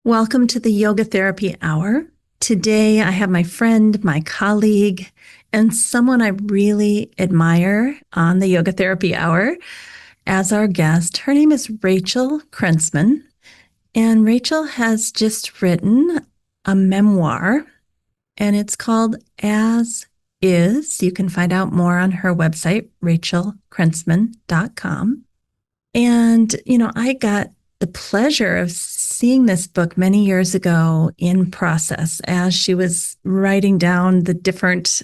Welcome to the Yoga Therapy Hour. Today I have my friend, my colleague, and someone I really admire on the Yoga Therapy Hour as our guest. Her name is Rachel Krentzman, and Rachel has just written a memoir, and it's called As Is. You can find out more on her website, rachelkrentzman.com. And, I got the pleasure of seeing this book many years ago in process as she was writing down the different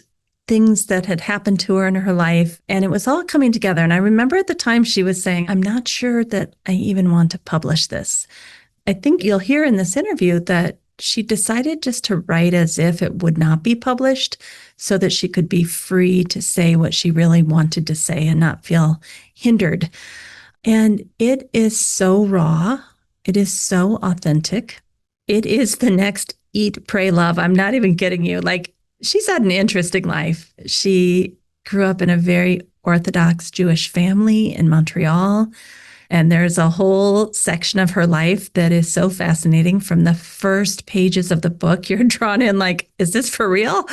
things that had happened to her in her life. And it was all coming together. And I remember at the time she was saying, I'm not sure that I even want to publish this. I think you'll hear in this interview that she decided just to write as if it would not be published so that she could be free to say what she really wanted to say and not feel hindered. And it is so raw. It is so authentic. It is the next Eat, Pray, Love. I'm not even kidding you. She's had an interesting life. She grew up in a very Orthodox Jewish family in Montreal. And there's a whole section of her life that is so fascinating. From the first pages of the book, you're drawn in is this for real?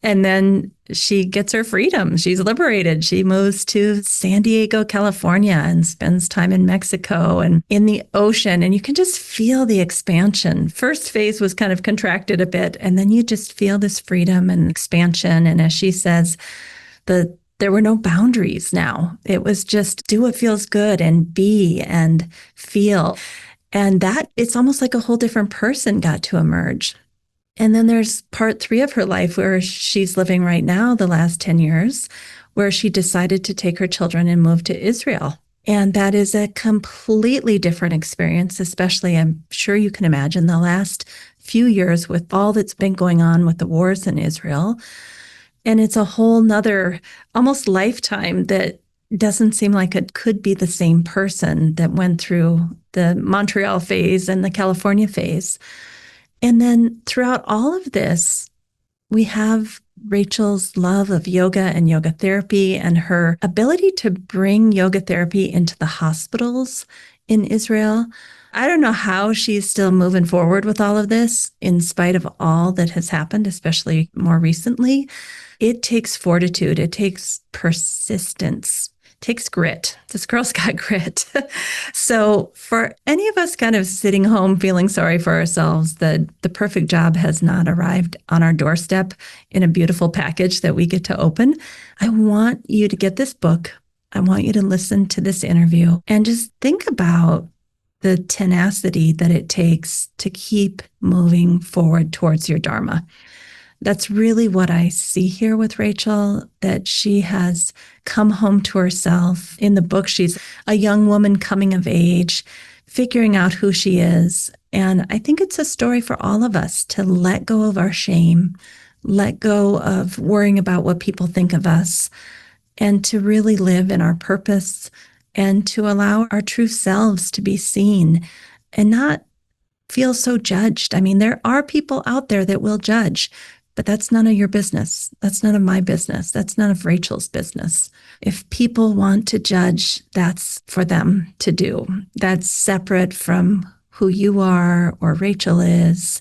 And then she gets her freedom. She's liberated. She moves to San Diego, California, and spends time in Mexico and in the ocean. And you can just feel the expansion. First phase was kind of contracted a bit, and then you just feel this freedom and expansion. And as she says, there were no boundaries now. It was just do what feels good and be and feel. And that it's almost like a whole different person got to emerge. And then there's part 3 of her life where she's living right now, the last 10 years, where she decided to take her children and move to Israel. And that is a completely different experience, especially, I'm sure you can imagine, the last few years with all that's been going on with the wars in Israel. And it's a whole nother almost lifetime that doesn't seem like it could be the same person that went through the Montreal phase and the California phase. And then throughout all of this, we have Rachel's love of yoga and yoga therapy and her ability to bring yoga therapy into the hospitals in Israel. I don't know how she's still moving forward with all of this in spite of all that has happened, especially more recently. It takes fortitude. It takes persistence. It takes grit. This girl's got grit. So for any of us kind of sitting home feeling sorry for ourselves, that the perfect job has not arrived on our doorstep in a beautiful package that we get to open, I want you to get this book. I want you to listen to this interview and just think about the tenacity that it takes to keep moving forward towards your Dharma. That's really what I see here with Rachel, that she has come home to herself. In the book, she's a young woman coming of age, figuring out who she is. And I think it's a story for all of us to let go of our shame, let go of worrying about what people think of us, and to really live in our purpose and to allow our true selves to be seen and not feel so judged. I mean, there are people out there that will judge, but that's none of your business. That's none of my business. That's none of Rachel's business. If people want to judge, that's for them to do. That's separate from who you are or Rachel is.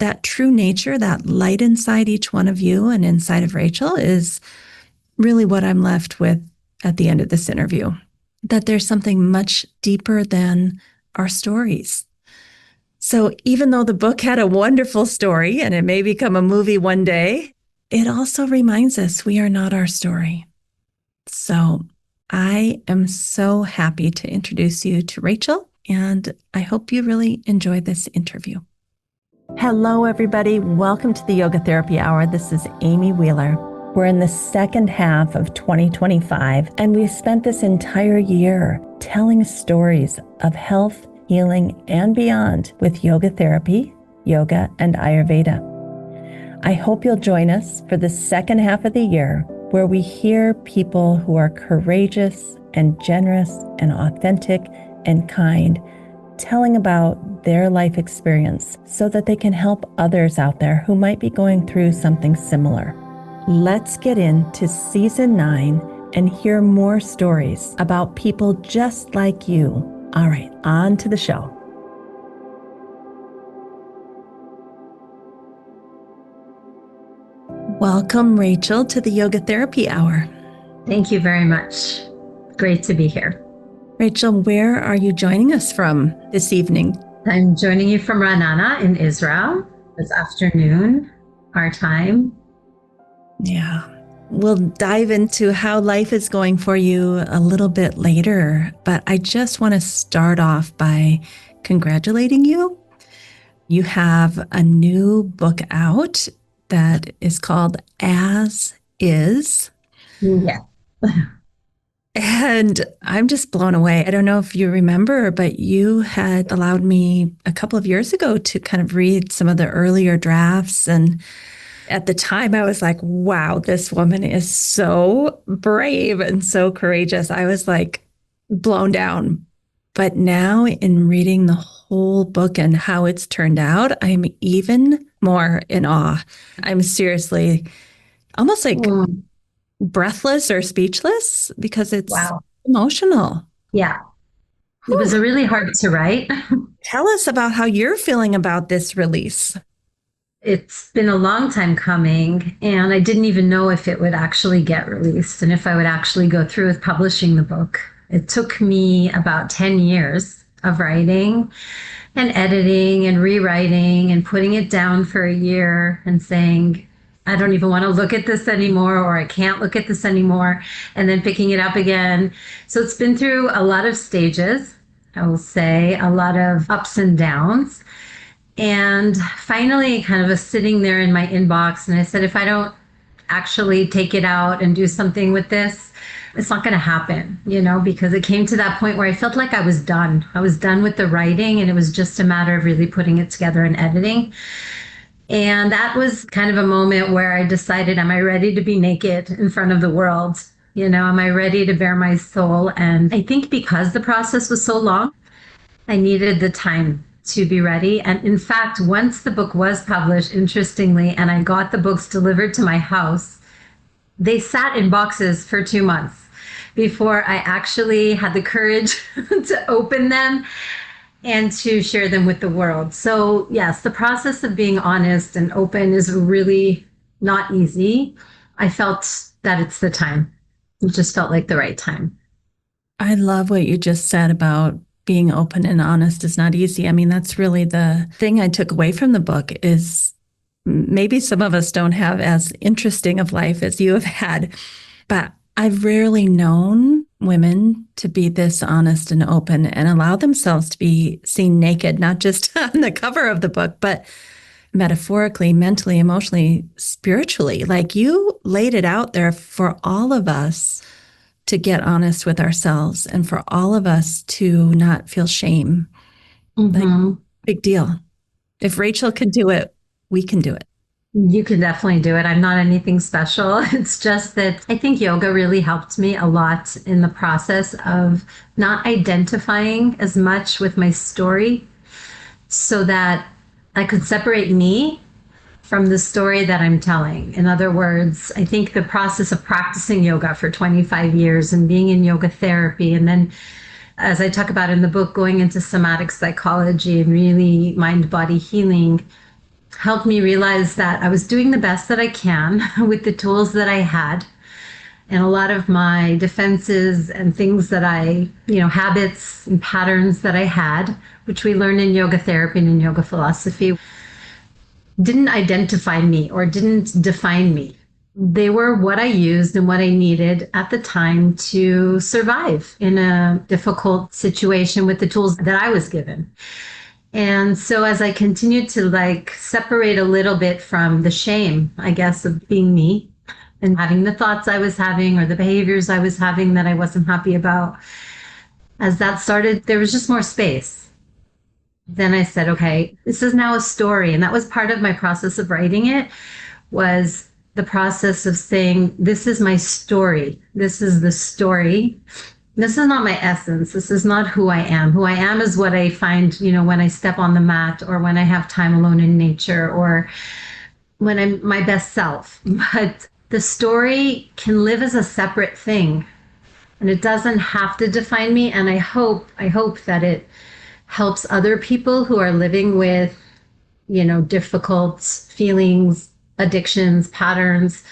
That true nature, that light inside each one of you and inside of Rachel is really what I'm left with at the end of this interview. That there's something much deeper than our stories. So even though the book had a wonderful story and it may become a movie one day, it also reminds us we are not our story. So I am so happy to introduce you to Rachel, and I hope you really enjoy this interview. Hello, everybody. Welcome to the Yoga Therapy Hour. This is Amy Wheeler. We're in the second half of 2025, and we've spent this entire year telling stories of health, healing, and beyond with yoga therapy, yoga, and Ayurveda. I hope you'll join us for the second half of the year, where we hear people who are courageous and generous and authentic and kind, telling about their life experience so that they can help others out there who might be going through something similar. Let's get into season 9 and hear more stories about people just like you. All right, on to the show. Welcome, Rachel, to the Yoga Therapy Hour. Thank you very much. Great to be here. Rachel, where are you joining us from this evening? I'm joining you from Ra'anana in Israel. It's afternoon, our time. Yeah. We'll dive into how life is going for you a little bit later, but I just want to start off by congratulating you. You have a new book out that is called As Is. Yeah. And I'm just blown away. I don't know if you remember, but you had allowed me a couple of years ago to kind of read some of the earlier drafts. And at the time, I was like, wow, this woman is so brave and so courageous. I was like blown down. But now, in reading the whole book and how it's turned out, I'm even more in awe. I'm seriously almost like breathless or speechless because it's Wow. emotional. Yeah. It Whew. was really hard to write. Tell us about how you're feeling about this release. It's been a long time coming, and I didn't even know if it would actually get released and if I would actually go through with publishing the book. It took me about 10 years of writing and editing and rewriting and putting it down for a year and saying, I don't even want to look at this anymore, or I can't look at this anymore, and then picking it up again. So it's been through a lot of stages, I will say, a lot of ups and downs. And finally, kind of was sitting there in my inbox, and I said, if I don't actually take it out and do something with this, it's not going to happen, because it came to that point where I felt like I was done. I was done with the writing, and it was just a matter of really putting it together and editing. And that was kind of a moment where I decided, am I ready to be naked in front of the world? Am I ready to bare my soul? And I think because the process was so long, I needed the time to be ready. And in fact, once the book was published, interestingly, and I got the books delivered to my house, they sat in boxes for 2 months before I actually had the courage to open them and to share them with the world. So yes, the process of being honest and open is really not easy. I felt that it's the time. It just felt like the right time. I love what you just said about being open and honest is not easy. I mean, that's really the thing I took away from the book is maybe some of us don't have as interesting of life as you have had, but I've rarely known women to be this honest and open and allow themselves to be seen naked, not just on the cover of the book, but metaphorically, mentally, emotionally, spiritually. Like you laid it out there for all of us to get honest with ourselves and for all of us to not feel shame. Mm-hmm. Like, big deal. If Rachel can do it, we can do it. You can definitely do it. I'm not anything special. It's just that I think yoga really helped me a lot in the process of not identifying as much with my story so that I could separate me from the story that I'm telling. In other words, I think the process of practicing yoga for 25 years and being in yoga therapy, and then, as I talk about in the book, going into somatic psychology and really mind body healing, helped me realize that I was doing the best that I can with the tools that I had. And a lot of my defenses and things that habits and patterns that I had, which we learn in yoga therapy and in yoga philosophy, didn't identify me or didn't define me. They were what I used and what I needed at the time to survive in a difficult situation with the tools that I was given. And so as I continued to separate a little bit from the shame, I guess, of being me and having the thoughts I was having or the behaviors I was having that I wasn't happy about, as that started, there was just more space. Then I said, okay, this is now a story. And that was part of my process of writing it, was the process of saying, this is my story. This is the story. This is not my essence. This is not who I am. Who I am is what I find, when I step on the mat or when I have time alone in nature or when I'm my best self. But the story can live as a separate thing and it doesn't have to define me. And I hope that it helps other people who are living with, difficult feelings addictions, patterns.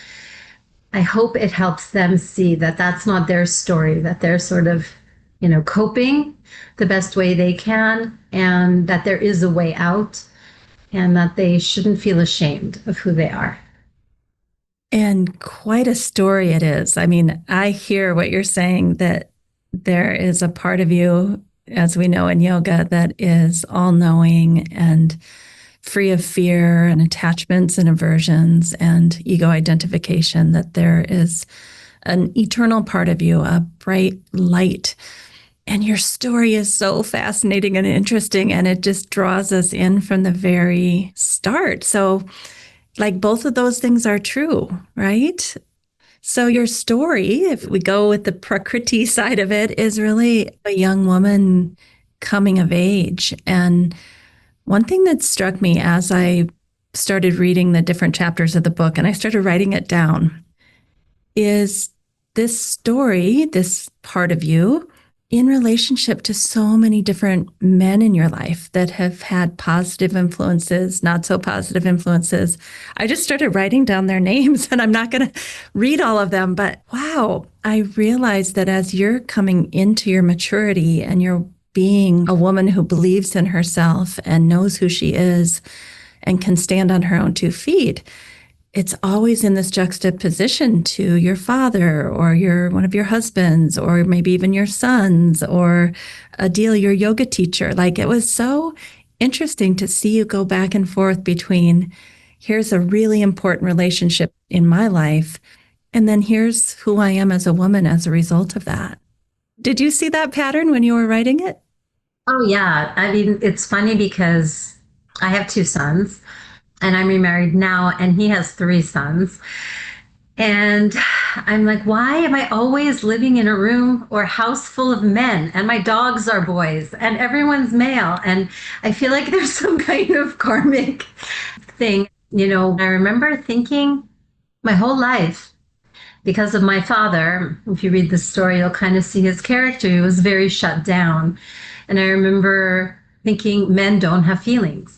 I hope it helps them see that that's not their story, that they're sort of, coping the best way they can, and that there is a way out, and that they shouldn't feel ashamed of who they are. And quite a story it is. I mean, I hear what you're saying that there is a part of you, as we know in yoga, that is all knowing and free of fear and attachments and aversions and ego identification, that there is an eternal part of you, a bright light. And your story is so fascinating and interesting, and it just draws us in from the very start. So, like, both of those things are true, right? So, your story, if we go with the Prakriti side of it, is really a young woman coming of age. And one thing that struck me as I started reading the different chapters of the book and I started writing it down is this story, this part of you, in relationship to so many different men in your life that have had positive influences, not so positive influences. I just started writing down their names and I'm not going to read all of them, but wow, I realized that as you're coming into your maturity and you're being a woman who believes in herself and knows who she is and can stand on her own 2 feet, it's always in this juxtaposition to your father or one of your husbands or maybe even your sons or Adil, your yoga teacher. Like, it was so interesting to see you go back and forth between here's a really important relationship in my life, and then here's who I am as a woman as a result of that. Did you see that pattern when you were writing it? Oh, yeah. I mean, it's funny because I have two sons and I'm remarried now, and he has three sons. And I'm like, why am I always living in a room or house full of men? And my dogs are boys and everyone's male. And I feel like there's some kind of karmic thing. I remember thinking my whole life, because of my father, if you read the story, you'll kind of see his character. He was very shut down. And I remember thinking men don't have feelings.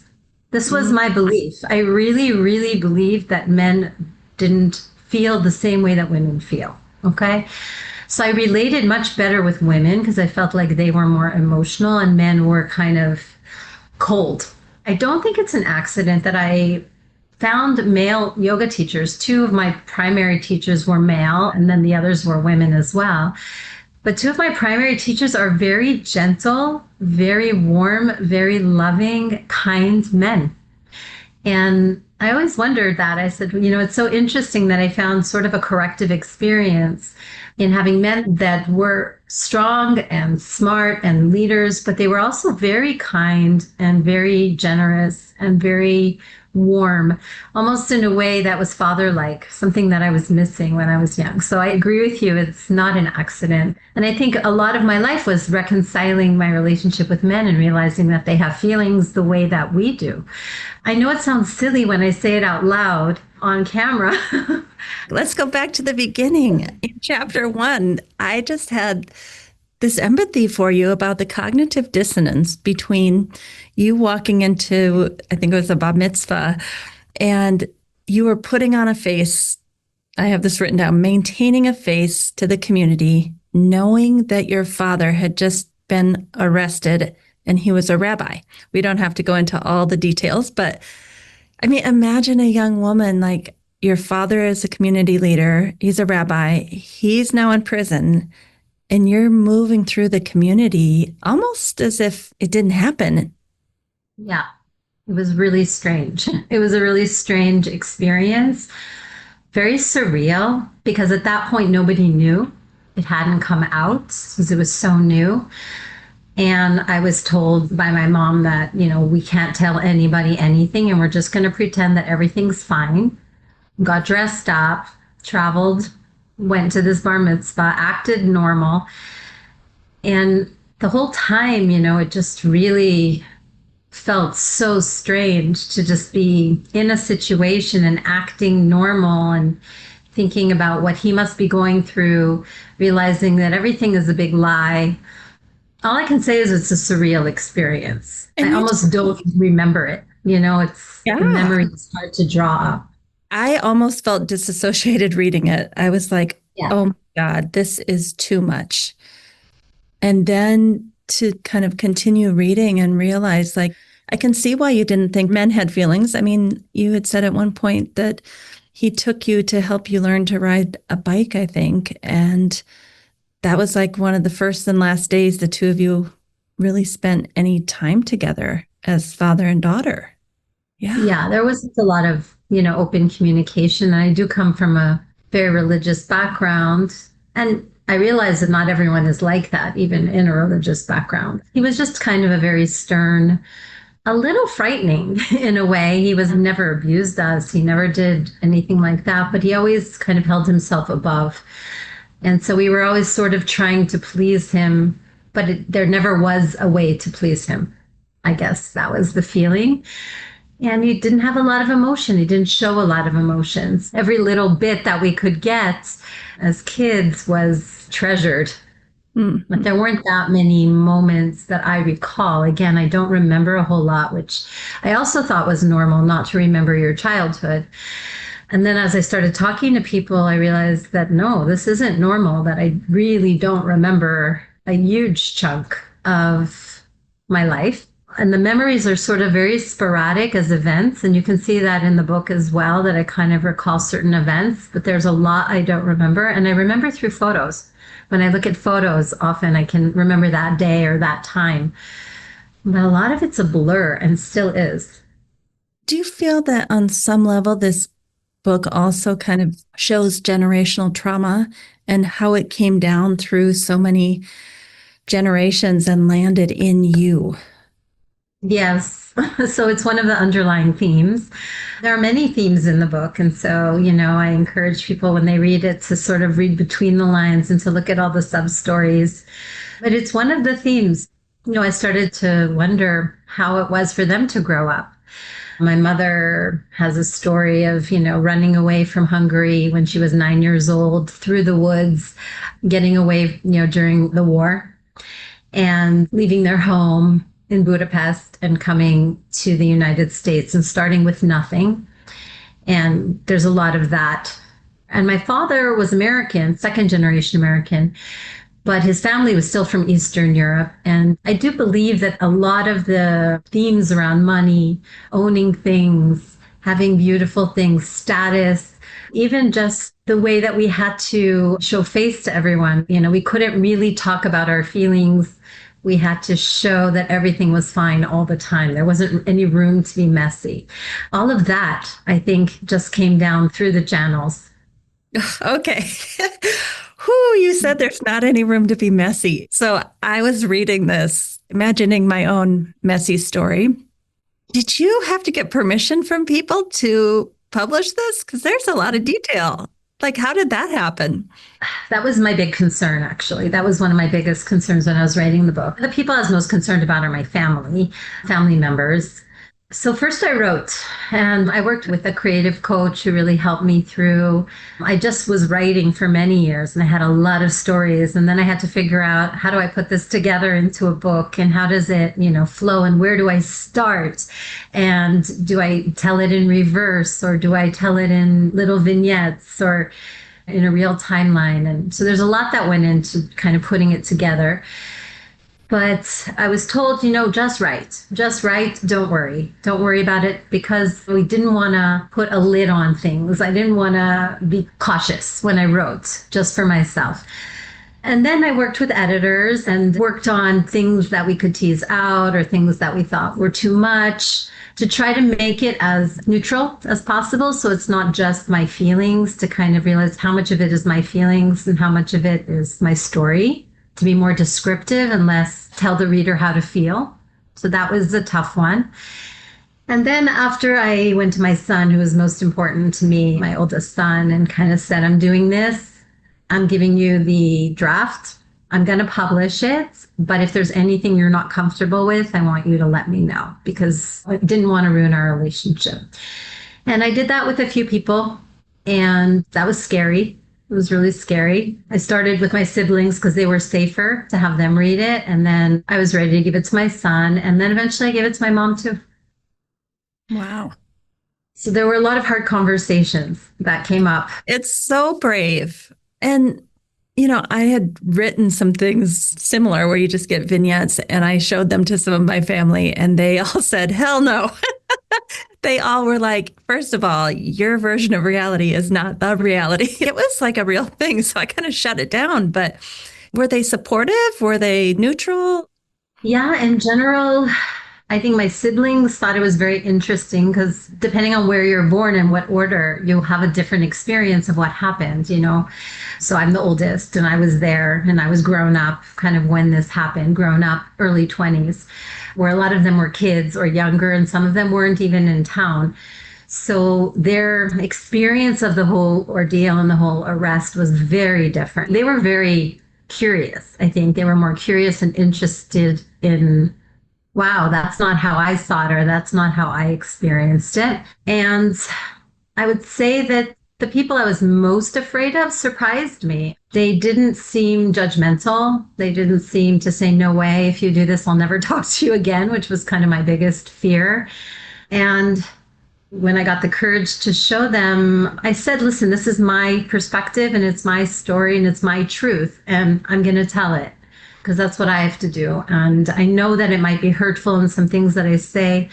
This was my belief. I really, really believed that men didn't feel the same way that women feel. Okay. So I related much better with women because I felt like they were more emotional and men were kind of cold. I don't think it's an accident that I found male yoga teachers. Two of my primary teachers were male, and then the others were women as well. But two of my primary teachers are very gentle, very warm, very loving, kind men. And I always wondered that. I said, it's so interesting that I found sort of a corrective experience in having men that were strong and smart and leaders, but they were also very kind and very generous and very warm, almost in a way that was father-like, something that I was missing when I was young. So I agree with you. It's not an accident. And I think a lot of my life was reconciling my relationship with men and realizing that they have feelings the way that we do. I know it sounds silly when I say it out loud on camera. Let's go back to the beginning. In chapter 1, I just had this empathy for you about the cognitive dissonance between you walking into, I think it was a bar mitzvah, and you were putting on a face. I have this written down, maintaining a face to the community, knowing that your father had just been arrested and he was a rabbi. We don't have to go into all the details, but I mean, imagine a young woman, like, your father is a community leader, he's a rabbi, he's now in prison, and you're moving through the community almost as if it didn't happen. Yeah, it was really strange. It was a really strange experience, very surreal, because at that point, nobody knew. It hadn't come out because it was so new. And I was told by my mom that, we can't tell anybody anything and we're just going to pretend that everything's fine. Got dressed up, traveled, went to this bar mitzvah, acted normal. And the whole time, it just really felt so strange to just be in a situation and acting normal and thinking about what he must be going through, realizing that everything is a big lie. All I can say is it's a surreal experience. And I you, almost don't remember it. It's the yeah. memory is hard to draw up. I almost felt disassociated reading it. I was like, Yeah. oh my God, this is too much. And then to kind of continue reading and realize, like, I can see why you didn't think men had feelings. I mean, you had said at one point that he took you to help you learn to ride a bike, I think. And that was like one of the first and last days the two of you really spent any time together as father and daughter. Yeah. Yeah, there was a lot of, open communication. I do come from a very religious background. And I realize that not everyone is like that, even in a religious background. He was just kind of a very stern, a little frightening in a way. He was never abused us. He never did anything like that, but he always kind of held himself above. And so we were always sort of trying to please him, but there never was a way to please him. I guess that was the feeling. And he didn't have a lot of emotion. He didn't show a lot of emotions. Every little bit that we could get as kids was treasured. But Mm-hmm. there weren't that many moments that I recall. Again, I don't remember a whole lot, which I also thought was normal not to remember your childhood. And then as I started talking to people, I realized that no, this isn't normal, that I really don't remember a huge chunk of my life. And the memories are sort of very sporadic as events. And you can see that in the book as well, that I kind of recall certain events, but there's a lot I don't remember. And I remember through photos. When I look at photos, often I can remember that day or that time. But a lot of it's a blur and still is. Do you feel that on some level, this book also kind of shows generational trauma and how it came down through so many generations and landed in you? Yes. So it's one of the underlying themes. There are many themes in the book. And so, I encourage people when they read it to sort of read between the lines and to look at all the sub stories. But it's one of the themes. I started to wonder how it was for them to grow up. My mother has a story of, running away from Hungary when she was 9 years old through the woods, getting away, during the war and leaving their home in Budapest and coming to the United States and starting with nothing. And there's a lot of that. And my father was American, second generation American, but his family was still from Eastern Europe. And I do believe that a lot of the themes around money, owning things, having beautiful things, status, even just the way that we had to show face to everyone. We couldn't really talk about our feelings. We had to show that everything was fine all the time. There wasn't any room to be messy. All of that, I think, just came down through the channels. Okay. Who you said there's not any room to be messy. So I was reading this, imagining my own messy story. Did you have to get permission from people to publish this? Because there's a lot of detail. Like, how did that happen? That was my big concern, actually. That was one of my biggest concerns when I was writing the book. The people I was most concerned about are my family members. So first I wrote, and I worked with a creative coach who really helped me through. I just was writing for many years and I had a lot of stories. And then I had to figure out, how do I put this together into a book, and how does it, flow, and where do I start? And do I tell it in reverse, or do I tell it in little vignettes, or in a real timeline? And so there's a lot that went into kind of putting it together. But I was told, just write, don't worry about it, because we didn't want to put a lid on things. I didn't want to be cautious when I wrote, just for myself. And then I worked with editors and worked on things that we could tease out or things that we thought were too much, to try to make it as neutral as possible. So it's not just my feelings, to kind of realize how much of it is my feelings and how much of it is my story, to be more descriptive and less tell the reader how to feel. So that was a tough one. And then after I went to my son, who was most important to me, my oldest son, and kind of said, I'm doing this. I'm giving you the draft. I'm going to publish it. But if there's anything you're not comfortable with, I want you to let me know, because I didn't want to ruin our relationship. And I did that with a few people. And that was scary. It was really scary. I started with my siblings because they were safer to have them read it. And then I was ready to give it to my son. And then eventually I gave it to my mom too. Wow. So there were a lot of hard conversations that came up. It's so brave. And, I had written some things similar where you just get vignettes, and I showed them to some of my family, and they all said, hell no. They all were like, first of all, your version of reality is not the reality. It was like a real thing. So I kind of shut it down. But were they supportive? Were they neutral? Yeah, in general, I think my siblings thought it was very interesting because depending on where you're born and what order, you'll have a different experience of what happened. So I'm the oldest and I was there and I was grown up kind of when this happened, grown up early 20s, where a lot of them were kids or younger and some of them weren't even in town. So their experience of the whole ordeal and the whole arrest was very different. They were very curious. I think they were more curious and interested in, wow, that's not how I saw it, or that's not how I experienced it. And I would say that the people I was most afraid of surprised me. They didn't seem judgmental. They didn't seem to say, no way, if you do this, I'll never talk to you again, which was kind of my biggest fear. And when I got the courage to show them, I said, listen, this is my perspective and it's my story and it's my truth, and I'm going to tell it because that's what I have to do. And I know that it might be hurtful and some things that I say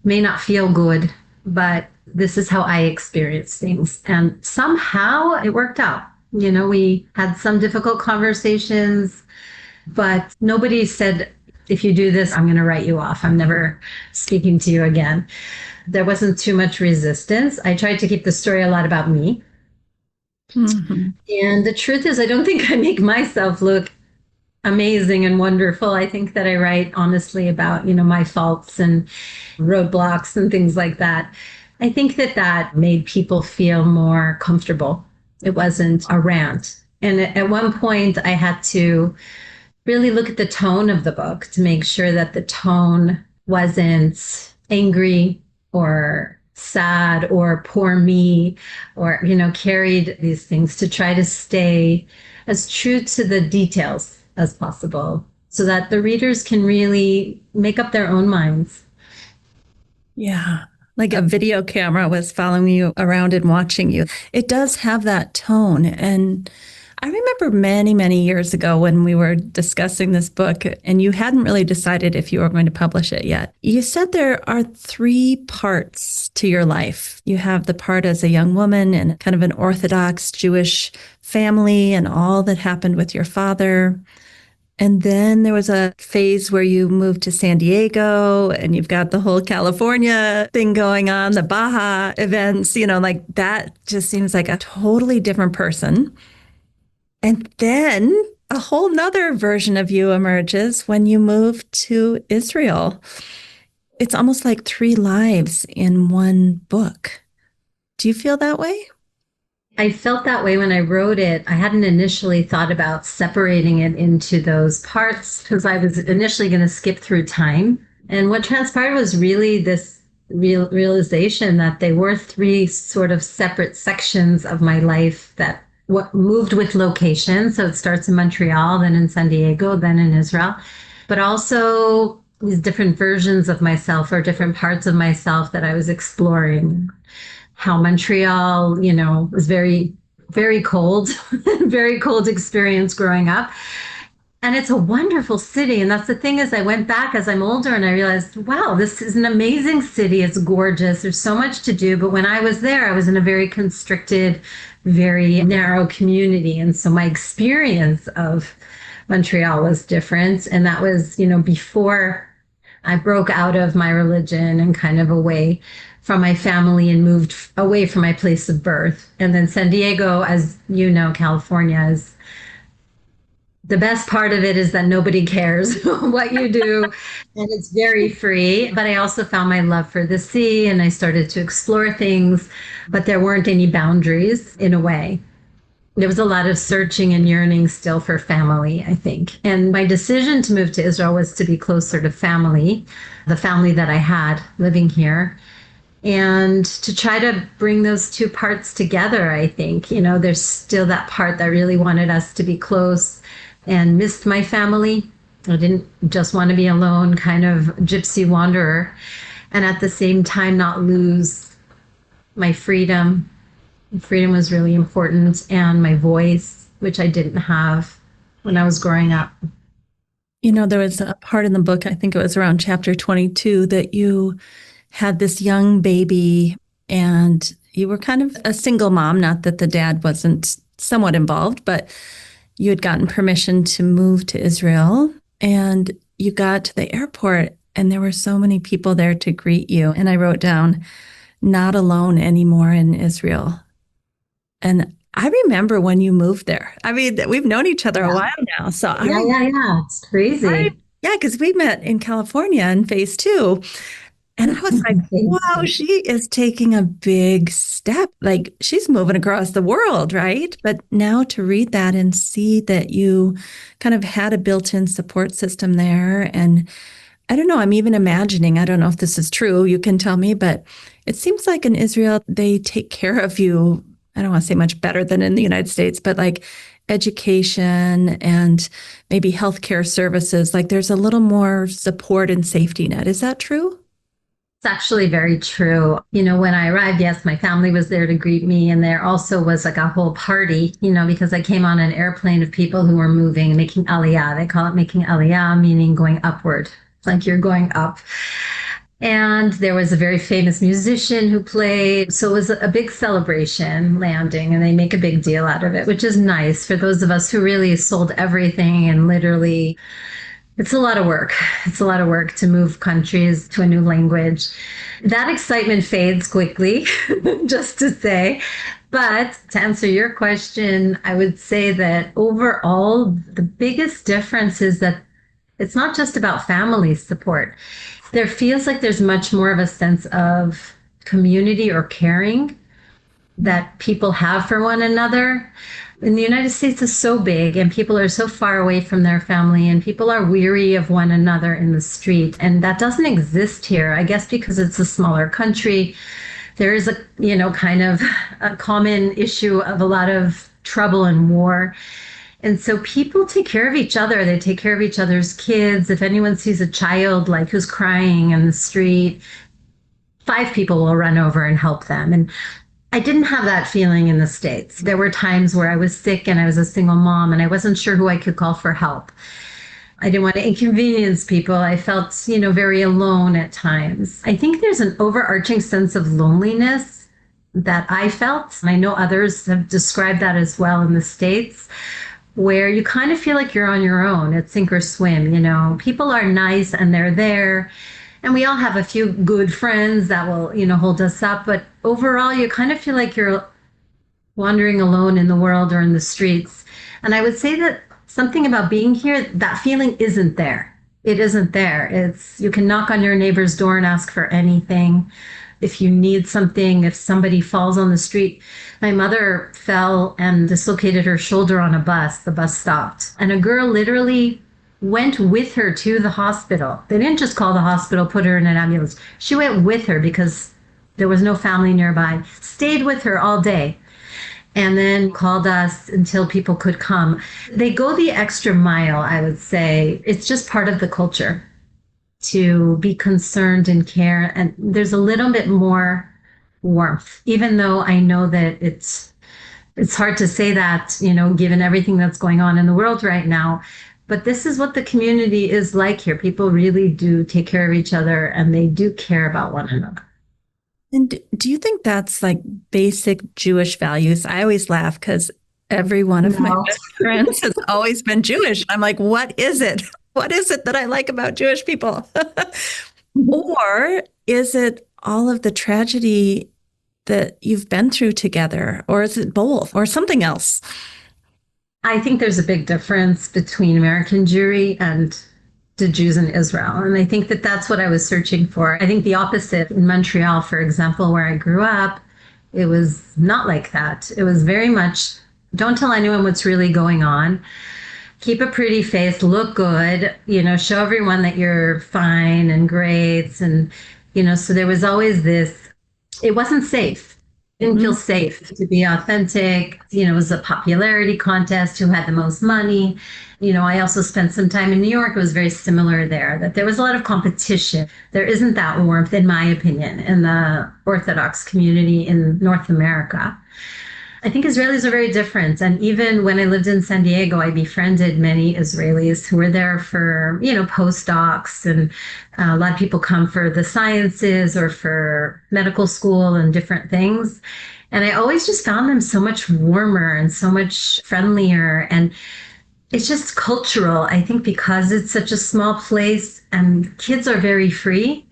may not feel good, but this is how I experience things. And somehow it worked out. We had some difficult conversations, but nobody said, if you do this, I'm going to write you off. I'm never speaking to you again. There wasn't too much resistance. I tried to keep the story a lot about me. Mm-hmm. And the truth is, I don't think I make myself look amazing and wonderful. I think that I write honestly about, my faults and roadblocks and things like that. I think that made people feel more comfortable. It wasn't a rant. And at one point I had to really look at the tone of the book to make sure that the tone wasn't angry or sad or poor me or, carried these things, to try to stay as true to the details as possible so that the readers can really make up their own minds. Yeah. Like a video camera was following you around and watching you. It does have that tone. And I remember many, many years ago when we were discussing this book and you hadn't really decided if you were going to publish it yet. You said there are 3 parts to your life. You have the part as a young woman in kind of an Orthodox Jewish family and all that happened with your father. And then there was a phase where you moved to San Diego and you've got the whole California thing going on, the Baja events, like that just seems like a totally different person. And then a whole nother version of you emerges when you move to Israel. It's almost like 3 lives in one book. Do you feel that way? I felt that way when I wrote it. I hadn't initially thought about separating it into those parts because I was initially going to skip through time. And what transpired was really this realization that they were 3 sort of separate sections of my life that moved with location. So it starts in Montreal, then in San Diego, then in Israel, but also these different versions of myself or different parts of myself that I was exploring. How Montreal, was very, very cold, very cold experience growing up. And it's a wonderful city. And that's the thing is I went back as I'm older and I realized, wow, this is an amazing city. It's gorgeous. There's so much to do. But when I was there, I was in a very constricted, very narrow community. And so my experience of Montreal was different. And that was, before I broke out of my religion and kind of away from my family and moved away from my place of birth. And then San Diego, as you know, California is the best part of it is that nobody cares what you do and it's very free. But I also found my love for the sea and I started to explore things, but there weren't any boundaries in a way. There was a lot of searching and yearning still for family, I think. And my decision to move to Israel was to be closer to family, the family that I had living here. And to try to bring those 2 parts together, I think, there's still that part that really wanted us to be close and missed my family. I didn't just want to be alone, kind of gypsy wanderer. And at the same time, not lose my freedom. Freedom was really important, and my voice, which I didn't have when I was growing up. There was a part in the book, I think it was around chapter 22, that you had this young baby and you were kind of a single mom, not that the dad wasn't somewhat involved, but you had gotten permission to move to Israel and you got to the airport and there were so many people there to greet you. And I wrote down, not alone anymore in Israel. And I remember when you moved there. I mean, we've known each other a Yeah. while now. So Yeah. It's crazy. yeah, because we met in California in phase two. And I was like, wow, she is taking a big step. Like she's moving across the world, right? But now to read that and see that you kind of had a built-in support system there. And I don't know, I'm even imagining, I don't know if this is true, you can tell me, but it seems like in Israel, they take care of you. I don't want to say much better than in the United States, but like education and maybe healthcare services, like there's a little more support and safety net. Is that true? It's actually very true. When I arrived, yes, my family was there to greet me. And there also was like a whole party, because I came on an airplane of people who were moving, making aliyah. They call it making aliyah, meaning going upward. It's like you're going up. And there was a very famous musician who played. So it was a big celebration landing, and they make a big deal out of it, which is nice for those of us who really sold everything and literally it's a lot of work. It's a lot of work to move countries to a new language. That excitement fades quickly, just to say. But to answer your question, I would say that overall, the biggest difference is that it's not just about family support. There feels like there's much more of a sense of community or caring that people have for one another. In the United States is so big and people are so far away from their family and people are weary of one another in the street. And that doesn't exist here, I guess, because it's a smaller country. There is kind of a common issue of a lot of trouble and war. And so people take care of each other. They take care of each other's kids. If anyone sees a child like who's crying in the street, 5 people will run over and help them. And I didn't have that feeling in the States. There were times where I was sick and I was a single mom and I wasn't sure who I could call for help. I didn't want to inconvenience people. I felt, very alone at times. I think there's an overarching sense of loneliness that I felt. I know others have described that as well in the States, where you kind of feel like you're on your own. It's sink or swim, People are nice and they're there. And we all have a few good friends that will, hold us up. But overall, you kind of feel like you're wandering alone in the world or in the streets. And I would say that something about being here, that feeling isn't there. It isn't there. You can knock on your neighbor's door and ask for anything. If you need something, if somebody falls on the street. My mother fell and dislocated her shoulder on a bus. The bus stopped. And a girl literally went with her to the hospital. They didn't just call the hospital, put her in an ambulance. She went with her because there was no family nearby, stayed with her all day, and then called us until people could come. They go the extra mile, I would say. It's just part of the culture to be concerned and care. And there's a little bit more warmth, even though I know that it's hard to say that, given everything that's going on in the world right now. But this is what the community is like here. People really do take care of each other and they do care about one another. And do you think that's like basic Jewish values? I always laugh because every one of my No. best friends has always been Jewish. I'm like, what is it? What is it that I like about Jewish people? Or is it all of the tragedy that you've been through together? Or is it both or something else? I think there's a big difference between American Jewry and the Jews in Israel. And I think that that's what I was searching for. I think the opposite in Montreal, for example, where I grew up, it was not like that. It was very much, don't tell anyone what's really going on. Keep a pretty face, look good, show everyone that you're fine and great. And, so there was always this, it wasn't safe. Didn't feel Mm. safe to be authentic. It was a popularity contest who had the most money. I also spent some time in New York. It was very similar there, that there was a lot of competition. There isn't that warmth, in my opinion, in the Orthodox community in North America. I think Israelis are very different. And even when I lived in San Diego, I befriended many Israelis who were there for, postdocs. And a lot of people come for the sciences or for medical school and different things. And I always just found them so much warmer and so much friendlier. And it's just cultural. I think because it's such a small place and kids are very free,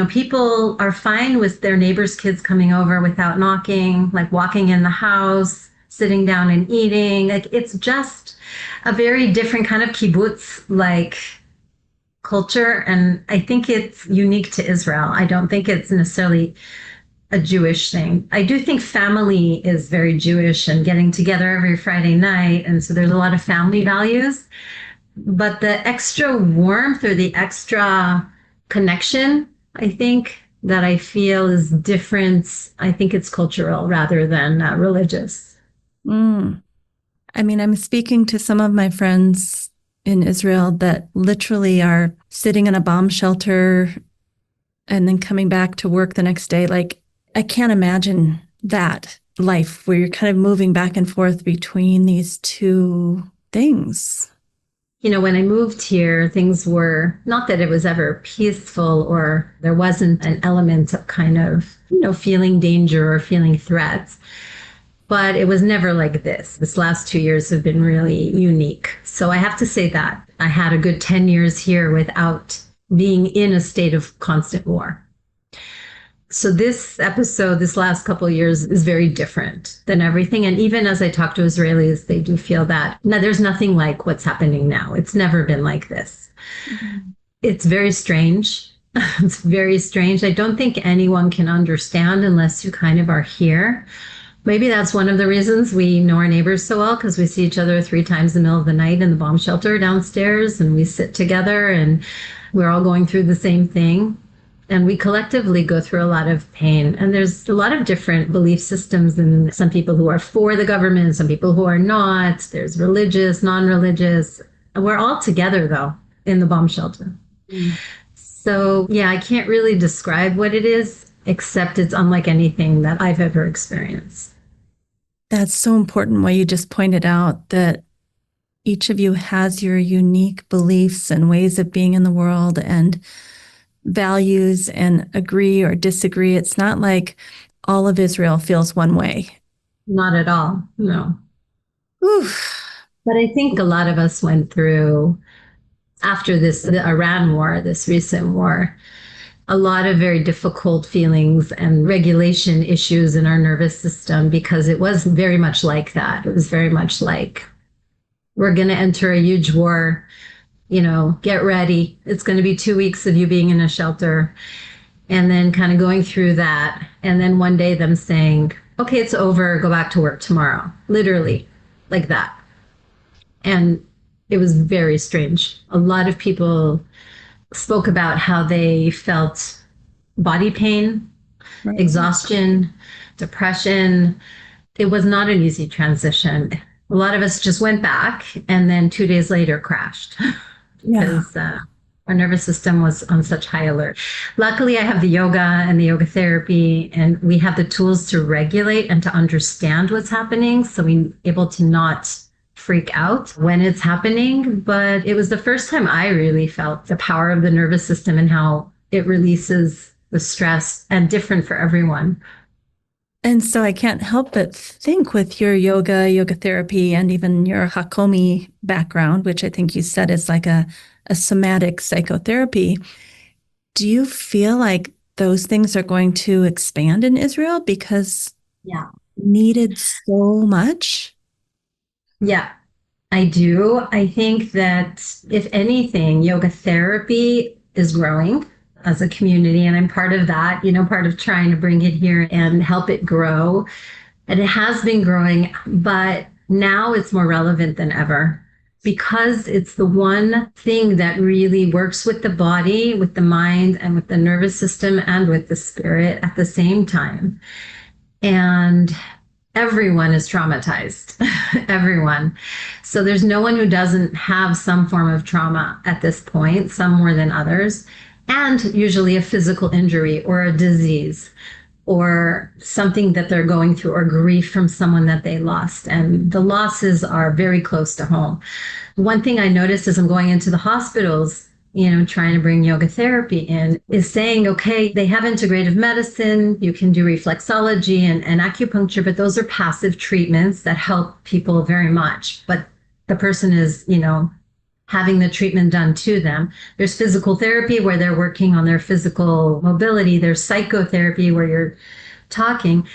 people are fine with their neighbors' kids coming over without knocking, like walking in the house, sitting down and eating. Like it's just a very different kind of kibbutz like culture. And I think it's unique to Israel. I don't think it's necessarily a Jewish thing. I do think family is very Jewish and getting together every Friday night. And so there's a lot of family values. But the extra warmth or the extra connection, I think, that I feel is different. I think it's cultural rather than religious. Mm. I mean, I'm speaking to some of my friends in Israel that literally are sitting in a bomb shelter and then coming back to work the next day. Like, I can't imagine that life where you're kind of moving back and forth between these two things. When I moved here, things were not that it was ever peaceful or there wasn't an element of kind of, feeling danger or feeling threats. But it was never like this. This last 2 years have been really unique. So I have to say that I had a good 10 years here without being in a state of constant war. So this episode, this last couple of years is very different than everything. And even as I talk to Israelis, they do feel that no, there's nothing like what's happening now. It's never been like this. Mm-hmm. It's very strange. It's very strange. I don't think anyone can understand unless you kind of are here. Maybe that's one of the reasons we know our neighbors so well, because we see each other 3 times in the middle of the night in the bomb shelter downstairs, and we sit together and we're all going through the same thing. And we collectively go through a lot of pain. And there's a lot of different belief systems, and some people who are for the government, some people who are not. There's religious, non-religious. We're all together, though, in the bomb shelter. Mm. So, yeah, I can't really describe what it is, except it's unlike anything that I've ever experienced. That's so important what you just pointed out, that each of you has your unique beliefs and ways of being in the world and values and agree or disagree. It's not like all of Israel feels one way. Not at all. No. Oof. But I think a lot of us went through, after the Iran war, this recent war, a lot of very difficult feelings and regulation issues in our nervous system, because it was very much like that. It was very much like, we're going to enter a huge war. Get ready. It's going to be 2 weeks of you being in a shelter, and then kind of going through that. And then one day them saying, okay, it's over. Go back to work tomorrow. Literally like that. And it was very strange. A lot of people spoke about how they felt body pain, right, exhaustion, depression. It was not an easy transition. A lot of us just went back and then 2 days later crashed. Because our nervous system was on such high alert. Luckily, I have the yoga and the yoga therapy, and we have the tools to regulate and to understand what's happening. So we're able to not freak out when it's happening. But it was the first time I really felt the power of the nervous system and how it releases the stress, and different for everyone. And so I can't help but think, with your yoga therapy, and even your Hakomi background, which I think you said is like a somatic psychotherapy, do you feel like those things are going to expand in Israel because needed so much? Yeah, I do. I think that if anything, yoga therapy is growing as a community, and I'm part of that, part of trying to bring it here and help it grow. And it has been growing, but now it's more relevant than ever, because it's the one thing that really works with the body, with the mind, and with the nervous system, and with the spirit at the same time. And everyone is traumatized. Everyone. So there's no one who doesn't have some form of trauma at this point, some more than others, and usually a physical injury or a disease or something that they're going through or grief from someone that they lost. And the losses are very close to home. One thing I noticed as I'm going into the hospitals, trying to bring yoga therapy in, is saying, okay, they have integrative medicine, you can do reflexology and acupuncture, but those are passive treatments that help people very much. But the person is, having the treatment done to them. There's physical therapy where they're working on their physical mobility. There's psychotherapy where you're talking.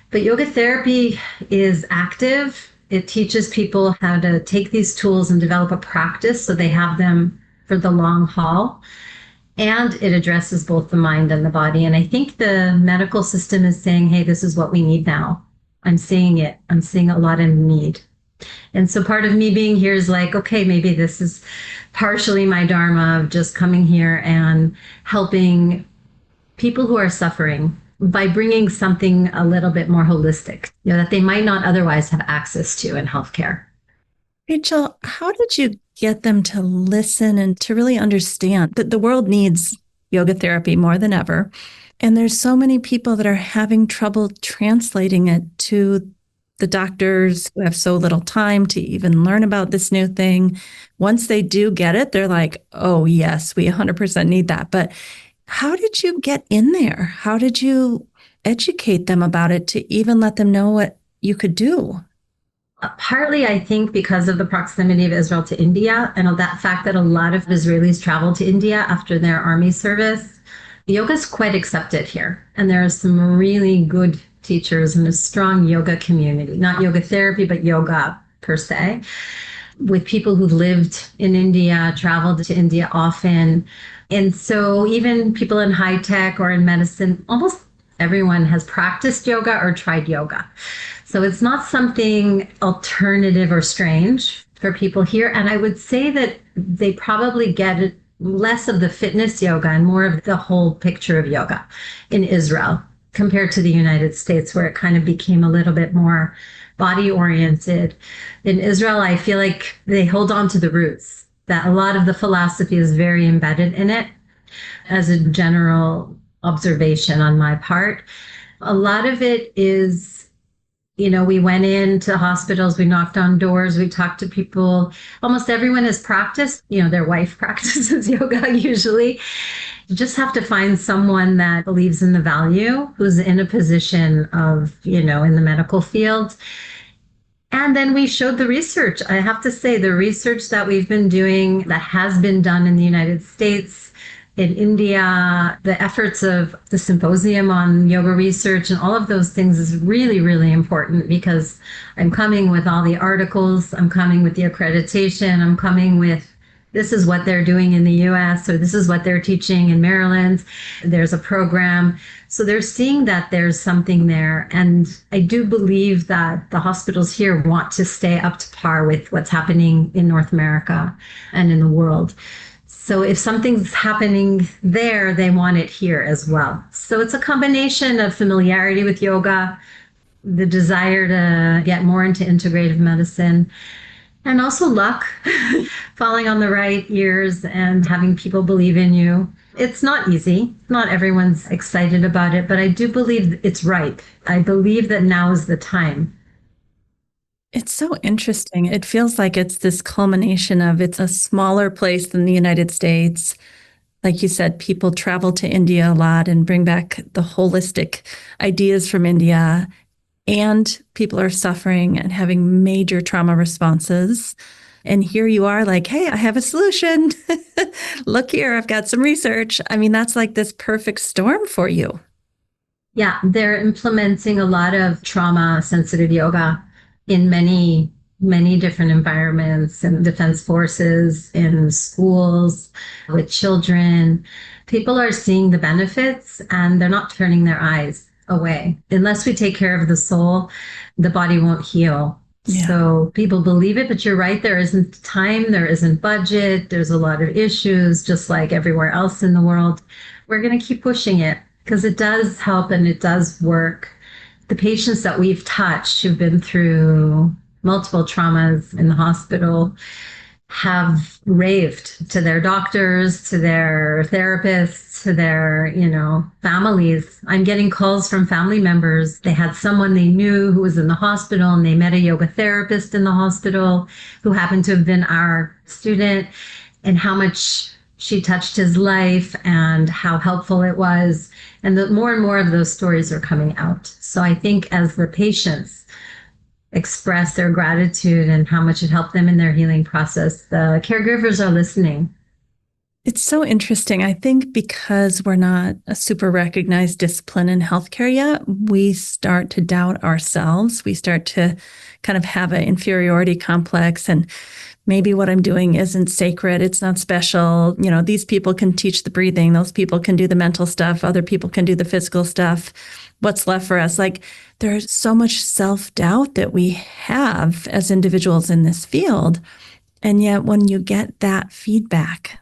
But yoga therapy is active. It teaches people how to take these tools and develop a practice so they have them for the long haul. And it addresses both the mind and the body. And I think the medical system is saying, hey, this is what we need now. I'm seeing it. I'm seeing a lot of need. And so part of me being here is like, okay, maybe this is partially my dharma of just coming here and helping people who are suffering by bringing something a little bit more holistic, that they might not otherwise have access to in healthcare. Rachel, how did you get them to listen and to really understand that the world needs yoga therapy more than ever? And there's so many people that are having trouble translating it to the doctors who have so little time to even learn about this new thing. Once they do get it, they're like, oh, yes, we 100% need that. But how did you get in there? How did you educate them about it to even let them know what you could do? Partly, I think, because of the proximity of Israel to India and that fact that a lot of Israelis travel to India after their army service. Yoga is quite accepted here. And there are some really good teachers and a strong yoga community, not yoga therapy, but yoga per se, with people who've lived in India, traveled to India often. And so even people in high tech or in medicine, almost everyone has practiced yoga or tried yoga. So it's not something alternative or strange for people here. And I would say that they probably get less of the fitness yoga and more of the whole picture of yoga in Israel compared to the United States, where it kind of became a little bit more body oriented. In Israel, I feel like they hold on to the roots, that a lot of the philosophy is very embedded in it. As a general observation on my part, a lot of it is, we went into hospitals, we knocked on doors, we talked to people. Almost everyone has practiced, their wife practices yoga usually. You just have to find someone that believes in the value, who's in a position of, in the medical field. And then we showed the research. I have to say, the research that we've been doing that has been done in the United States, in India, the efforts of the symposium on yoga research and all of those things is really, really important, because I'm coming with all the articles, I'm coming with the accreditation, I'm coming with this is what they're doing in the US, or this is what they're teaching in Maryland. There's a program. So they're seeing that there's something there. And I do believe that the hospitals here want to stay up to par with what's happening in North America and in the world. So if something's happening there, they want it here as well. So it's a combination of familiarity with yoga, the desire to get more into integrative medicine, and also luck, falling on the right ears and having people believe in you. It's not easy. Not everyone's excited about it, but I do believe it's ripe. I believe that now is the time. It's so interesting. It feels like it's this culmination of it's a smaller place than the United States. Like you said, people travel to India a lot and bring back the holistic ideas from India. And people are suffering and having major trauma responses. And here you are like, hey, I have a solution. Look here, I've got some research. I mean, that's like this perfect storm for you. Yeah, they're implementing a lot of trauma sensitive yoga in many, many different environments, in defense forces, in schools, with children. People are seeing the benefits and they're not turning their eyes away. Unless we take care of the soul, the body won't heal. Yeah. So people believe it, but you're right. There isn't time. There isn't budget. There's a lot of issues, just like everywhere else in the world. We're going to keep pushing it because it does help and it does work. the patients that we've touched who've been through multiple traumas in the hospital have raved to their doctors, to their therapists, to their, families. I'm getting calls from family members. They had someone they knew who was in the hospital and they met a yoga therapist in the hospital who happened to have been our student, and how much she touched his life and how helpful it was. And the more and more of those stories are coming out. So I think as the patients express their gratitude and how much it helped them in their healing process, the caregivers are listening. It's so interesting. I think because we're not a super recognized discipline in healthcare yet, we start to doubt ourselves. We start to kind of have an inferiority complex, and maybe what I'm doing isn't sacred. It's not special. These people can teach the breathing. Those people can do the mental stuff. Other people can do the physical stuff. What's left for us? Like, there's so much self-doubt that we have as individuals in this field. And yet when you get that feedback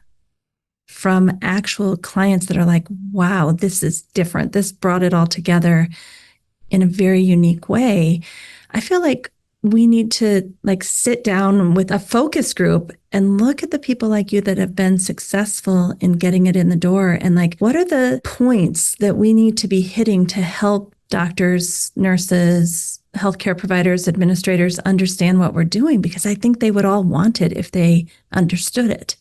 from actual clients that are like, wow, this is different, this brought it all together in a very unique way, I feel like we need to sit down with a focus group and look at the people like you that have been successful in getting it in the door, and what are the points that we need to be hitting to help doctors, nurses, healthcare providers, administrators understand what we're doing, because I think they would all want it if they understood it.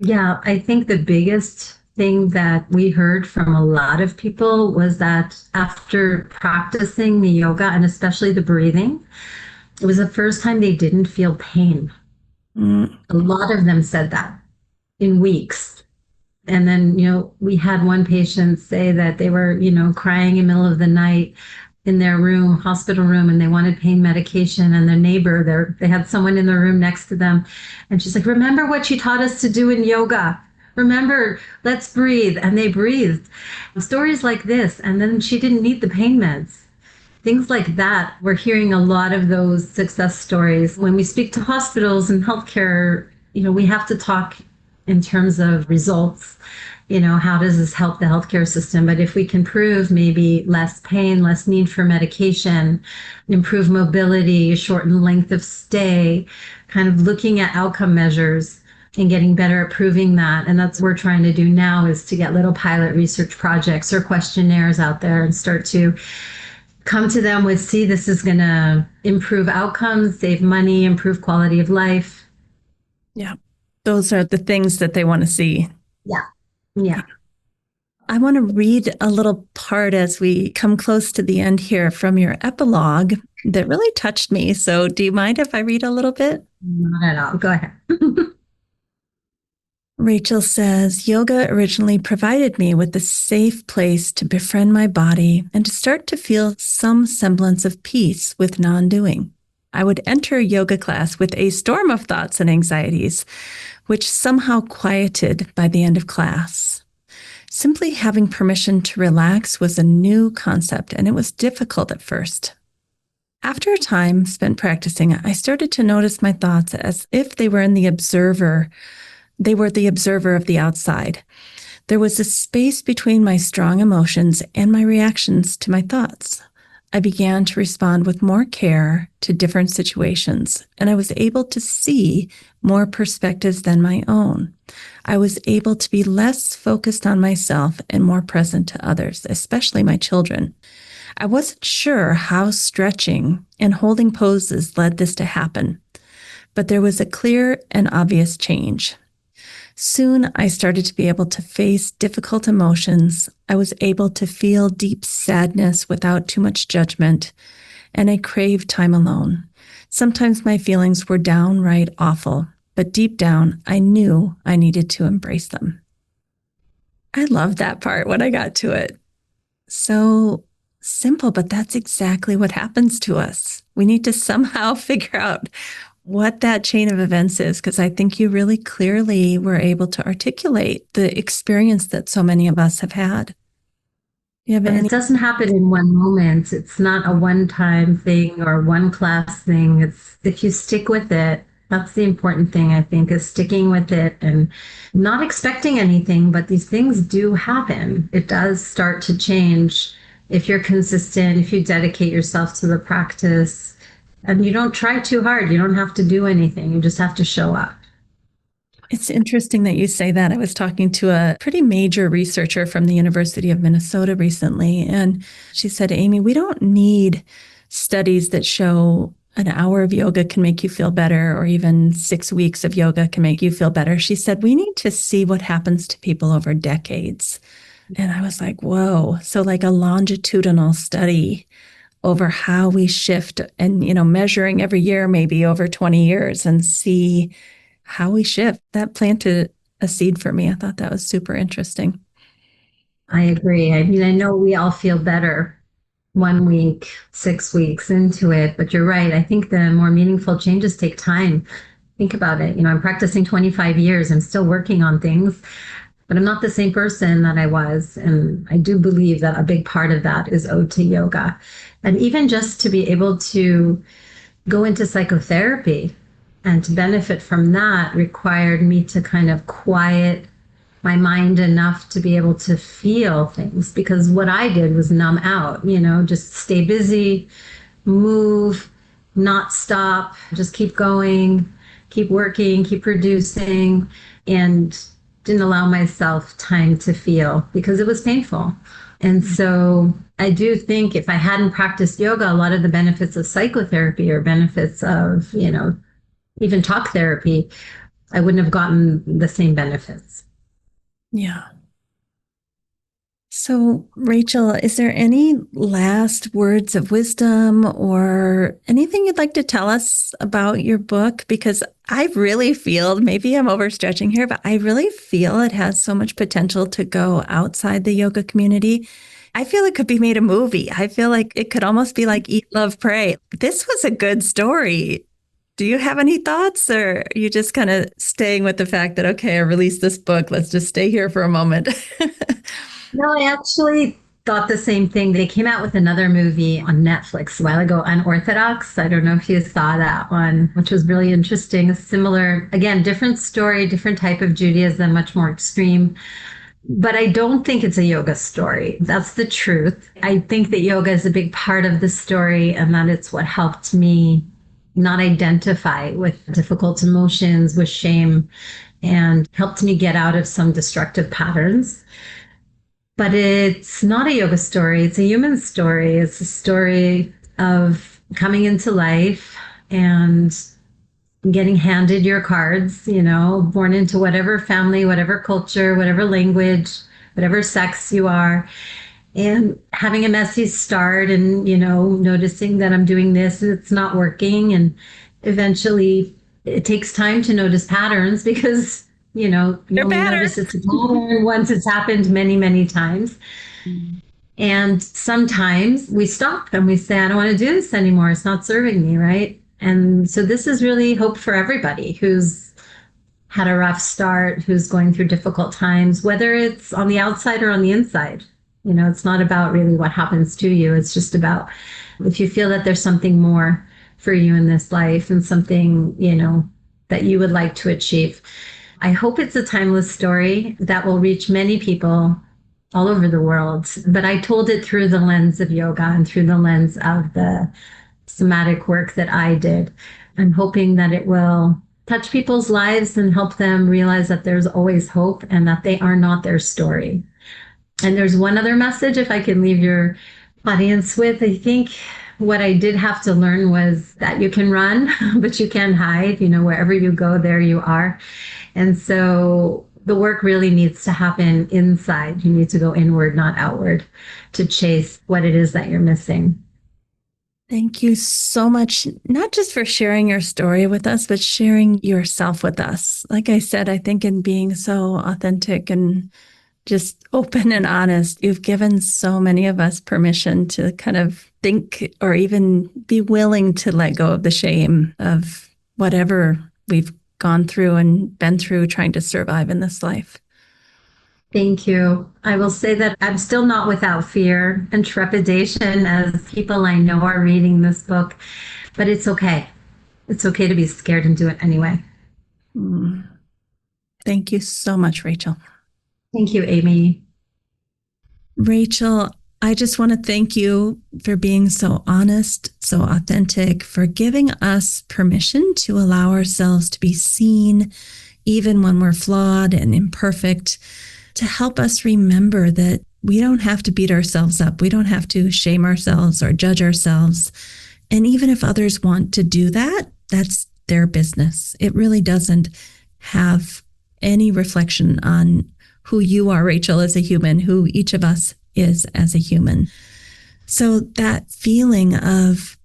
Yeah, I think the biggest thing that we heard from a lot of people was that after practicing the yoga and especially the breathing, it was the first time they didn't feel pain. A lot of them said that in weeks. And then, we had one patient say that they were, crying in the middle of the night in their room, hospital room, and they wanted pain medication. And their neighbor, they had someone in the room next to them. And she's like, remember what you taught us to do in yoga? Remember, let's breathe. And they breathed. Stories like this. And then she didn't need the pain meds. Things like that. We're hearing a lot of those success stories. When we speak to hospitals and healthcare, we have to talk in terms of results. How does this help the healthcare system? But if we can prove maybe less pain, less need for medication, improve mobility, shorten length of stay, kind of looking at outcome measures and getting better at proving that. And that's what we're trying to do now, is to get little pilot research projects or questionnaires out there and start to come to them with, see, this is going to improve outcomes, save money, improve quality of life. Yeah. Those are the things that they want to see. Yeah. Yeah. I want to read a little part as we come close to the end here from your epilogue that really touched me. So do you mind if I read a little bit? Not at all. Go ahead. Rachel says, yoga originally provided me with a safe place to befriend my body and to start to feel some semblance of peace with non-doing. I would enter a yoga class with a storm of thoughts and anxieties, which somehow quieted by the end of class. Simply having permission to relax was a new concept, and it was difficult at first. After a time spent practicing, I started to notice my thoughts as if they were the observer of the outside. There was a space between my strong emotions and my reactions to my thoughts. I began to respond with more care to different situations, and I was able to see more perspectives than my own. I was able to be less focused on myself and more present to others, especially my children. I wasn't sure how stretching and holding poses led this to happen, but there was a clear and obvious change. Soon, I started to be able to face difficult emotions. I was able to feel deep sadness without too much judgment, and I craved time alone. Sometimes my feelings were downright awful, but deep down, I knew I needed to embrace them. I loved that part when I got to it. So simple, but that's exactly what happens to us. We need to somehow figure out what that chain of events is, because I think you really clearly were able to articulate the experience that so many of us have had. And it doesn't happen in one moment. It's not a one-time thing or one class thing. It's if you stick with it. That's the important thing, I think, is sticking with it and not expecting anything, but these things do happen. It does start to change if you're consistent, if you dedicate yourself to the practice, and you don't try too hard, you don't have to do anything. You just have to show up. It's interesting that you say that. I was talking to a pretty major researcher from the University of Minnesota recently, and she said, Amy, we don't need studies that show an hour of yoga can make you feel better, or even 6 weeks of yoga can make you feel better. She said, we need to see what happens to people over decades. And I was like, whoa. So, like a longitudinal study over how we shift and, measuring every year, maybe over 20 years and see how we shift. That planted a seed for me. I thought that was super interesting. I agree. I mean, I know we all feel better 1 week, 6 weeks into it, but you're right. I think the more meaningful changes take time. Think about it. I'm practicing 25 years. I'm still working on things, but I'm not the same person that I was. And I do believe that a big part of that is owed to yoga. And even just to be able to go into psychotherapy and to benefit from that required me to kind of quiet my mind enough to be able to feel things, because what I did was numb out, just stay busy, move, not stop, just keep going, keep working, keep producing, and didn't allow myself time to feel because it was painful. And so I do think if I hadn't practiced yoga, a lot of the benefits of psychotherapy or benefits of, even talk therapy, I wouldn't have gotten the same benefits. Yeah. So, Rachel, is there any last words of wisdom or anything you'd like to tell us about your book? Because I really feel, maybe I'm overstretching here, but I really feel it has so much potential to go outside the yoga community. I feel it could be made a movie. I feel like it could almost be like Eat, Love, Pray. This was a good story. Do you have any thoughts, or are you just kind of staying with the fact that, okay, I released this book. Let's just stay here for a moment? No, I actually thought the same thing. They came out with another movie on Netflix a while ago, Unorthodox. I don't know if you saw that one, which was really interesting. Similar, again, different story, different type of Judaism, much more extreme. But I don't think it's a yoga story. That's the truth. I think that yoga is a big part of the story, and that it's what helped me not identify with difficult emotions, with shame, and helped me get out of some destructive patterns. But it's not a yoga story, it's a human story. It's a story of coming into life and getting handed your cards, born into whatever family, whatever culture, whatever language, whatever sex you are, and having a messy start and, noticing that I'm doing this and it's not working. And eventually it takes time to notice patterns because, you They're only patterns. notice it's a pattern once it's happened many, many times. And sometimes we stop and we say, I don't want to do this anymore. It's not serving me, right? And so this is really hope for everybody who's had a rough start, who's going through difficult times, whether it's on the outside or on the inside. It's not about really what happens to you. It's just about if you feel that there's something more for you in this life and something, that you would like to achieve. I hope it's a timeless story that will reach many people all over the world. But I told it through the lens of yoga and through the lens of the somatic work that I did. I'm hoping that it will touch people's lives and help them realize that there's always hope and that they are not their story. And there's one other message, if I can leave your audience with. I think what I did have to learn was that you can run, but you can't hide. Wherever you go, there you are. And so the work really needs to happen inside. You need to go inward, not outward, to chase what it is that you're missing. Thank you so much, not just for sharing your story with us, but sharing yourself with us. Like I said, I think in being so authentic and just open and honest, you've given so many of us permission to kind of think or even be willing to let go of the shame of whatever we've gone through and been through trying to survive in this life. Thank you. I will say that I'm still not without fear and trepidation as people I know are reading this book, but it's okay. It's okay to be scared and do it anyway. Mm. Thank you so much, Rachel. Thank you, Amy. Rachel, I just want to thank you for being so honest, so authentic, for giving us permission to allow ourselves to be seen, even when we're flawed and imperfect, to help us remember that we don't have to beat ourselves up. We don't have to shame ourselves or judge ourselves. And even if others want to do that, that's their business. It really doesn't have any reflection on who you are, Rachel, as a human, who each of us is as a human. So that feeling of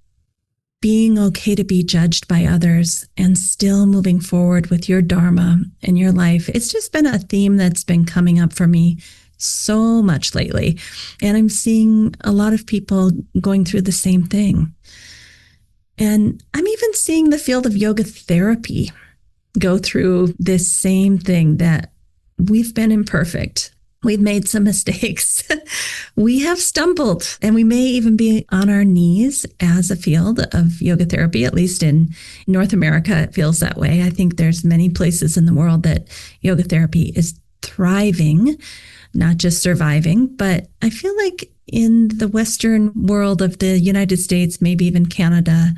being okay to be judged by others and still moving forward with your dharma and your life, it's just been a theme that's been coming up for me so much lately. And I'm seeing a lot of people going through the same thing. And I'm even seeing the field of yoga therapy go through this same thing, that we've been imperfect. We've made some mistakes. We have stumbled, and we may even be on our knees as a field of yoga therapy, at least in North America. It feels that way. I think there's many places in the world that yoga therapy is thriving, not just surviving. But I feel like in the Western world of the United States, maybe even Canada,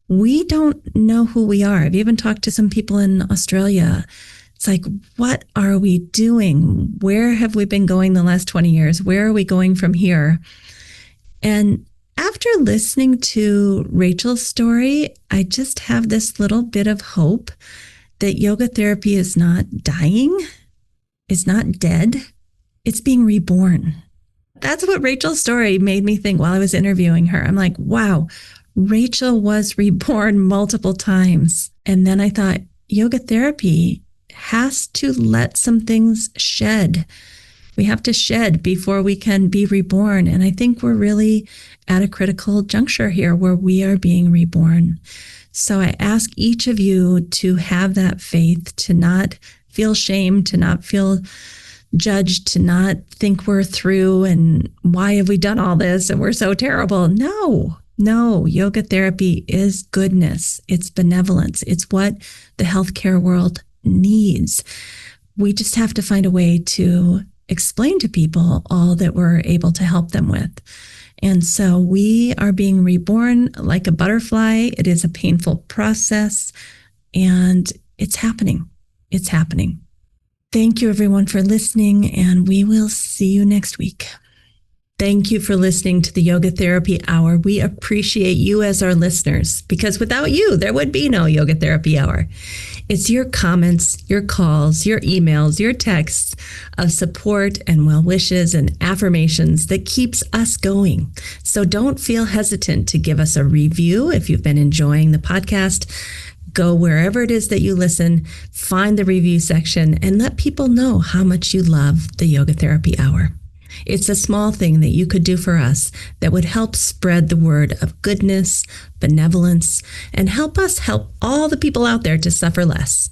we don't know who we are. I've even talked to some people in Australia. It's like, what are we doing? Where have we been going the last 20 years? Where are we going from here? And after listening to Rachel's story, I just have this little bit of hope that yoga therapy is not dying, is not dead, it's being reborn. That's what Rachel's story made me think while I was interviewing her. I'm like, wow, Rachel was reborn multiple times. And then I thought, yoga therapy has to let some things shed. We have to shed before we can be reborn. And I think we're really at a critical juncture here where we are being reborn. So I ask each of you to have that faith, to not feel shame, to not feel judged, to not think we're through and why have we done all this and we're so terrible. No, yoga therapy is goodness. It's benevolence. It's what the healthcare world needs. We just have to find a way to explain to people all that we're able to help them with. And so we are being reborn like a butterfly. It is a painful process, and it's happening. It's happening. Thank you, everyone, for listening, and we will see you next week. Thank you for listening to the Yoga Therapy Hour. We appreciate you as our listeners, because without you, there would be no Yoga Therapy Hour. It's your comments, your calls, your emails, your texts of support and well wishes and affirmations that keeps us going. So don't feel hesitant to give us a review if you've been enjoying the podcast. Go wherever it is that you listen, find the review section, and let people know how much you love the Yoga Therapy Hour. It's a small thing that you could do for us that would help spread the word of goodness, benevolence, and help us help all the people out there to suffer less.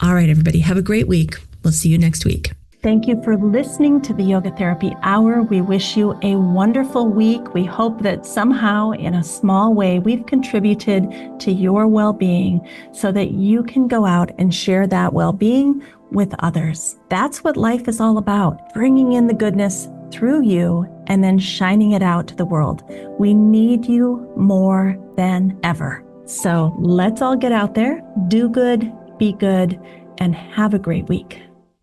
All right, everybody, have a great week. We'll see you next week. Thank you for listening to the Yoga Therapy Hour. We wish you a wonderful week. We hope that somehow, in a small way, we've contributed to your well-being so that you can go out and share that well-being with others. That's what life is all about, bringing in the goodness through you and then shining it out to the world. We need you more than ever. So let's all get out there, do good, be good, and have a great week.